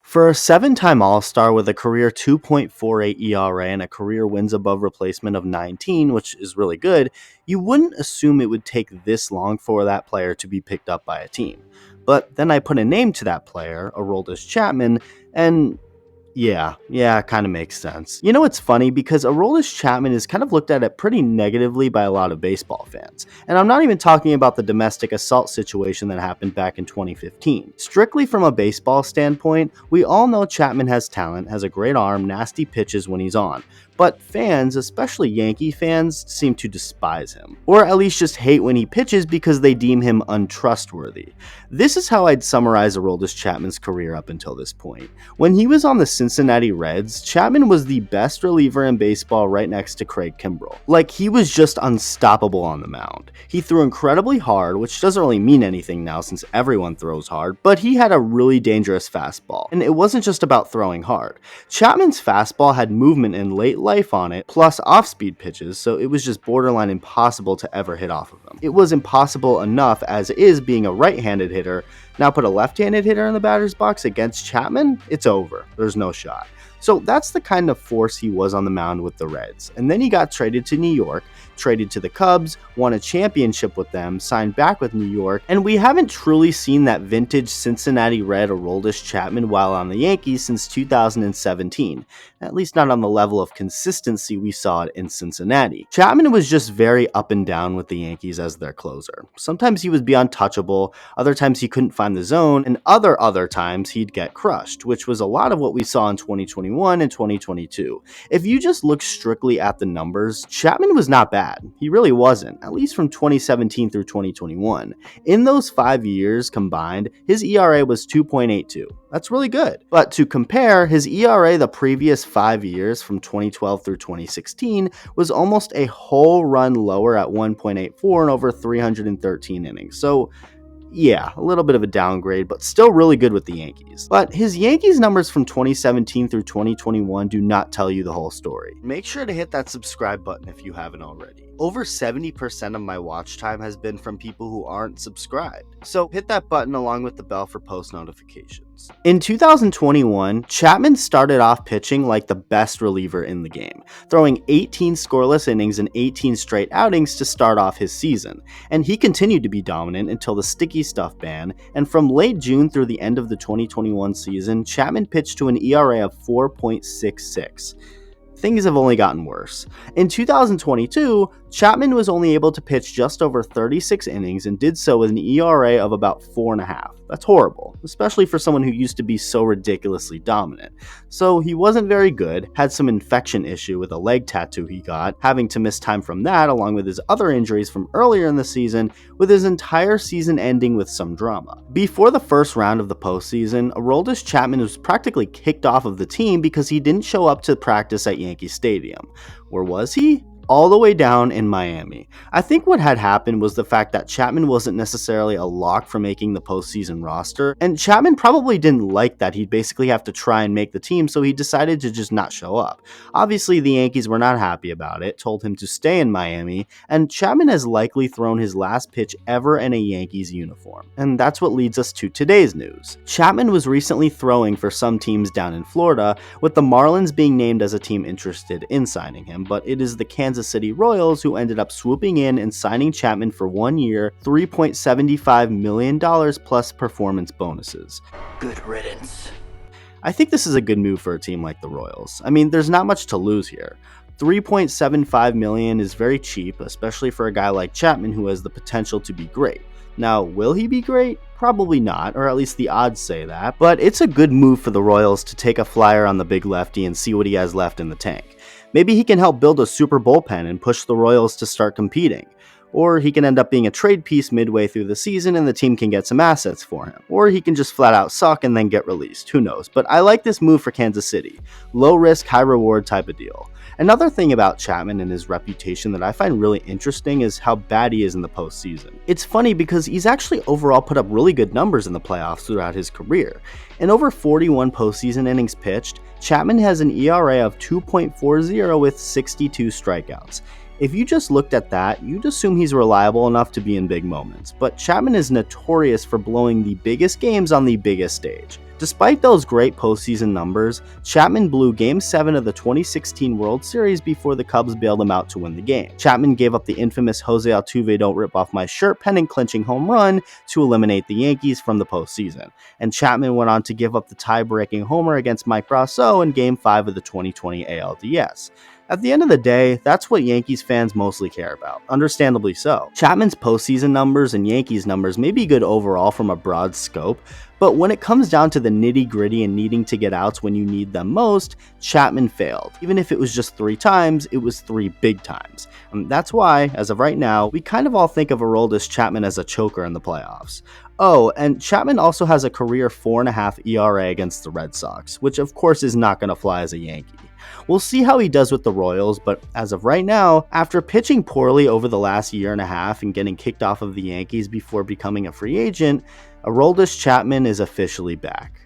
For a seven-time All-Star with a career 2.48 ERA and a career wins above replacement of 19, which is really good, you wouldn't assume it would take this long for that player to be picked up by a team. But then I put a name to that player, Aroldis Chapman, and yeah, kind of makes sense. You know, it's funny because Aroldis Chapman is kind of looked at it pretty negatively by a lot of baseball fans. And I'm not even talking about the domestic assault situation that happened back in 2015. Strictly from a baseball standpoint, we all know Chapman has talent, has a great arm, nasty pitches when he's on. But fans, especially Yankee fans, seem to despise him. Or at least just hate when he pitches because they deem him untrustworthy. This is how I'd summarize Aroldis Chapman's career up until this point. When he was on the Cincinnati Reds, Chapman was the best reliever in baseball right next to Craig Kimbrell. Like, he was just unstoppable on the mound. He threw incredibly hard, which doesn't really mean anything now since everyone throws hard, but he had a really dangerous fastball. And it wasn't just about throwing hard. Chapman's fastball had movement and late life on it, plus off-speed pitches, so it was just borderline impossible to ever hit off of them. It was impossible enough as is being a right-handed hitter. Now put a left-handed hitter in the batter's box against Chapman, it's over. There's no shot. So that's the kind of force he was on the mound with the Reds. And then he got traded to New York, traded to the Cubs, won a championship with them, signed back with New York, and we haven't truly seen that vintage Cincinnati Red Aroldis Chapman while on the Yankees since 2017, at least not on the level of consistency we saw it in Cincinnati. Chapman was just very up and down with the Yankees as their closer. Sometimes he would be untouchable, other times he couldn't find the zone, and other times he'd get crushed, which was a lot of what we saw in 2021 and 2022. If you just look strictly at the numbers, Chapman was not bad. He really wasn't, at least from 2017 through 2021. In those 5 years combined, his ERA was 2.82. That's really good. But to compare, his ERA the previous 5 years from 2012 through 2016 was almost a whole run lower at 1.84 in over 313 innings. So yeah, a little bit of a downgrade, but still really good with the Yankees. But his Yankees numbers from 2017 through 2021 do not tell you the whole story. Make sure to hit that subscribe button if you haven't already. Over 70% of my watch time has been from people who aren't subscribed, so hit that button along with the bell for post notifications. In 2021, Chapman started off pitching like the best reliever in the game, throwing 18 scoreless innings and 18 straight outings to start off his season, and he continued to be dominant until the sticky stuff ban, and from late June through the end of the 2021 season, Chapman pitched to an ERA of 4.66. Things have only gotten worse. In 2022, Chapman was only able to pitch just over 36 innings and did so with an ERA of about 4.5. That's horrible, especially for someone who used to be so ridiculously dominant. So he wasn't very good, had some infection issue with a leg tattoo he got, having to miss time from that along with his other injuries from earlier in the season, with his entire season ending with some drama. Before the first round of the postseason, Aroldis Chapman was practically kicked off of the team because he didn't show up to practice at Yankee Stadium. Where was he? All the way down in Miami. I think what had happened was the fact that Chapman wasn't necessarily a lock for making the postseason roster, and Chapman probably didn't like that he'd basically have to try and make the team, so he decided to just not show up. Obviously, the Yankees were not happy about it, told him to stay in Miami, and Chapman has likely thrown his last pitch ever in a Yankees uniform. And that's what leads us to today's news. Chapman was recently throwing for some teams down in Florida, with the Marlins being named as a team interested in signing him, but it is the Kansas City Royals who ended up swooping in and signing Chapman for 1 year, $3.75 million plus performance bonuses. Good riddance. I think this is a good move for a team like the Royals. I mean, there's not much to lose here. $3.75 million is very cheap, especially for a guy like Chapman who has the potential to be great. Now, will he be great? Probably not, or at least the odds say that, but it's a good move for the Royals to take a flyer on the big lefty and see what he has left in the tank. Maybe he can help build a super bullpen and push the Royals to start competing. Or he can end up being a trade piece midway through the season and the team can get some assets for him. Or he can just flat out suck and then get released, who knows. But I like this move for Kansas City. Low risk, high reward type of deal. Another thing about Chapman and his reputation that I find really interesting is how bad he is in the postseason. It's funny because he's actually overall put up really good numbers in the playoffs throughout his career. In over 41 postseason innings pitched, Chapman has an ERA of 2.40 with 62 strikeouts. If you just looked at that, you'd assume he's reliable enough to be in big moments, but Chapman is notorious for blowing the biggest games on the biggest stage. Despite those great postseason numbers, Chapman blew Game 7 of the 2016 World Series before the Cubs bailed him out to win the game. Chapman gave up the infamous Jose Altuve "Don't Rip Off My Shirt" pennant-clinching home run to eliminate the Yankees from the postseason, and Chapman went on to give up the tie-breaking homer against Mike Brasso in Game 5 of the 2020 ALDS. At the end of the day, that's what Yankees fans mostly care about, understandably so. Chapman's postseason numbers and Yankees numbers may be good overall from a broad scope, but when it comes down to the nitty-gritty and needing to get outs when you need them most, Chapman failed. Even if it was just 3 times, it was 3 big times. And that's why, as of right now, we kind of all think of Aroldis Chapman as a choker in the playoffs. Oh, and Chapman also has a career 4.5 ERA against the Red Sox, which of course is not going to fly as a Yankee. We'll see how he does with the Royals, but as of right now, after pitching poorly over the last year and a half and getting kicked off of the Yankees before becoming a free agent, Aroldis Chapman is officially back.